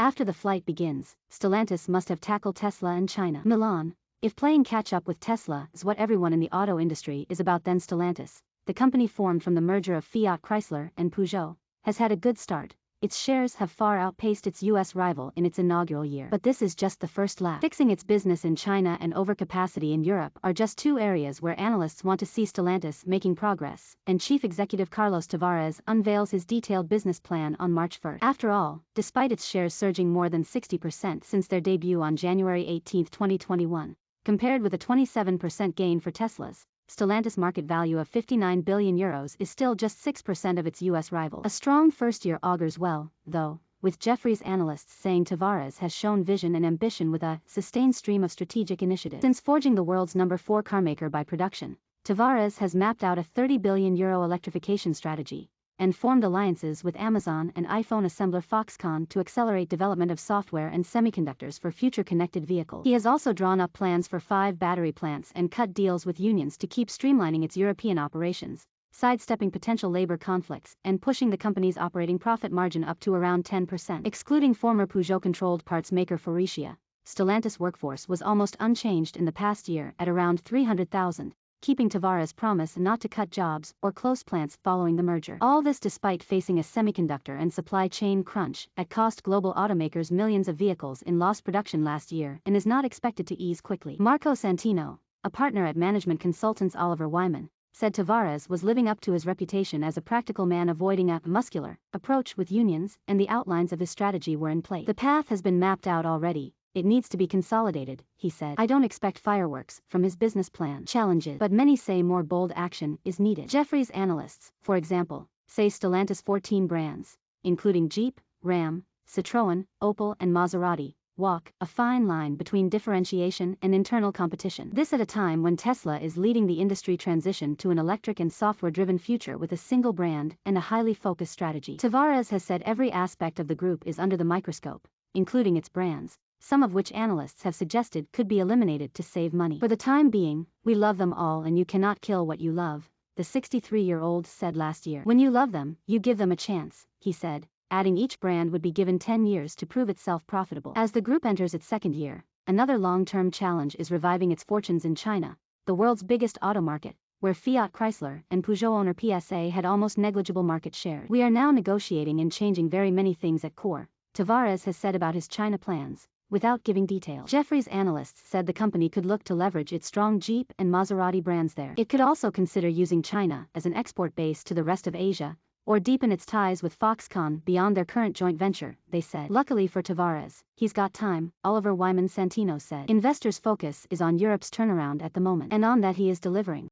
After the flight begins, Stellantis must have tackled Tesla and China. Milan. If playing catch-up with Tesla is what everyone in the auto industry is about, then Stellantis, the company formed from the merger of Fiat Chrysler and Peugeot, has had a good start. Its shares have far outpaced its U.S. rival in its inaugural year. But this is just the first lap. Fixing its business in China and overcapacity in Europe are just two areas where analysts want to see Stellantis making progress, and Chief Executive Carlos Tavares unveils his detailed business plan on March 1. After all, despite its shares surging more than 60% since their debut on January 18, 2021, compared with a 27% gain for Tesla's, Stellantis' market value of €59 billion is still just 6% of its U.S. rival. A strong first year augurs well, though, with Jefferies analysts saying Tavares has shown vision and ambition with a sustained stream of strategic initiatives. Since forging the world's number 4 carmaker by production, Tavares has mapped out a €30 billion electrification strategy and formed alliances with Amazon and iPhone assembler Foxconn to accelerate development of software and semiconductors for future connected vehicles. He has also drawn up plans for 5 battery plants and cut deals with unions to keep streamlining its European operations, sidestepping potential labor conflicts, and pushing the company's operating profit margin up to around 10%. Excluding former Peugeot-controlled parts maker Faurecia, Stellantis' workforce was almost unchanged in the past year at around 300,000. Keeping Tavares' promise not to cut jobs or close plants following the merger. All this despite facing a semiconductor and supply chain crunch that cost global automakers millions of vehicles in lost production last year and is not expected to ease quickly. Marco Santino, a partner at management consultants Oliver Wyman, said Tavares was living up to his reputation as a practical man, avoiding a muscular approach with unions, and the outlines of his strategy were in place. The path has been mapped out already. It needs to be consolidated, he said. I don't expect fireworks from his business plan challenges, but many say more bold action is needed. Jefferies analysts, for example, say Stellantis' 14 brands, including Jeep, Ram, Citroën, Opel and Maserati, walk a fine line between differentiation and internal competition. This at a time when Tesla is leading the industry transition to an electric and software-driven future with a single brand and a highly focused strategy. Tavares has said every aspect of the group is under the microscope, including its brands, some of which analysts have suggested could be eliminated to save money. For the time being, we love them all, and you cannot kill what you love, the 63-year-old said last year. When you love them, you give them a chance, he said, adding each brand would be given 10 years to prove itself profitable. As the group enters its second year, another long-term challenge is reviving its fortunes in China, the world's biggest auto market, where Fiat Chrysler and Peugeot owner PSA had almost negligible market share. We are now negotiating and changing very many things at core, Tavares has said about his China plans, without giving details. Jefferies analysts said the company could look to leverage its strong Jeep and Maserati brands there. It could also consider using China as an export base to the rest of Asia, or deepen its ties with Foxconn beyond their current joint venture, they said. Luckily for Tavares, he's got time, Oliver Wyman Santino said. Investors' focus is on Europe's turnaround at the moment, and on that he is delivering.